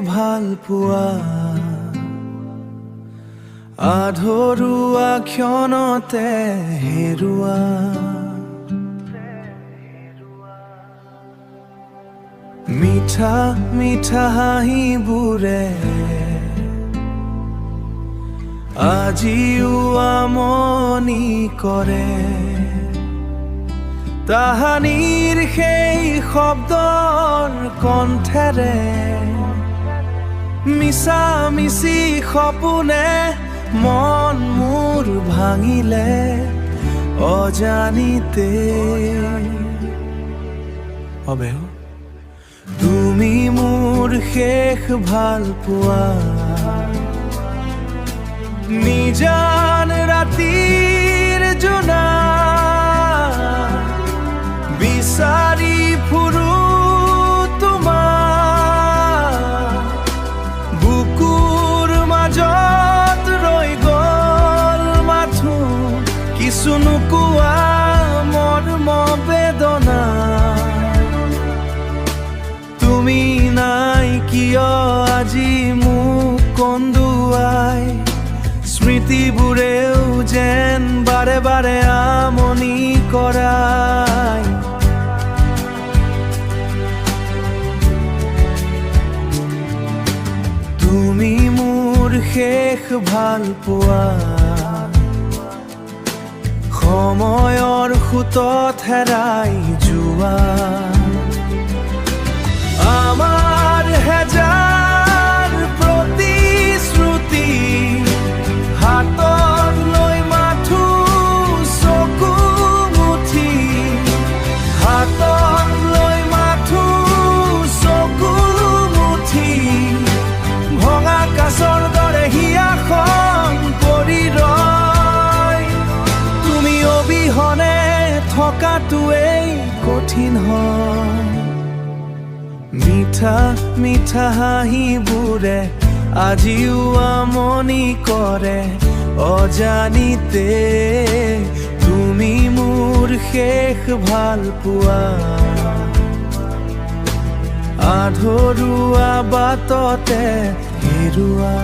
ভাল পোৱা আধৰুৱা ক্ষণতে হেৰুৱা মিঠা মিঠা হাঁহিবোৰে আজিও আমনি কৰে তাহানিৰ সেই শব্দৰ কণ্ঠেৰে মিছা মিছি সপোনে মন মোৰ ভাঙিলে অজানিতে হবে তুমি মোৰ শেষ ভাল পোৱা নিজান ৰাতিৰ জোনা বিচাৰি ফুৰো তোমাৰ বুকুৰ মাজত ৰৈ গ'ল মাথো কিছু নোকোৱা মৰ্ম বেদনা তুমি নাই কিয় আজি মোক কন্দুৱাই স্মৃতিবোৰেও যেন বাৰে বাৰে আমনি কৰায় তুমি মোৰ শেষ ভাল পোৱা সময়ৰ সোঁতত হেৰাই যোৱা আমাৰ হেজাৰ প্ৰতিশ্ৰুতি হাতত লৈ মাথো চকু মুঠি হাতত লৈ মাথো চকু মুঠি ভঙা কাছৰ দৰে হিয়াখন পৰি ৰয় তুমি অবিহনে থকাটোৱেই কঠিন হয় মিঠা মিঠা হাঁহিবোৰে আজিও আমনি কৰে অজানিতে তুমি মোৰ শেষ ভাল পোৱা আধৰুৱা বাটতে হেৰুৱা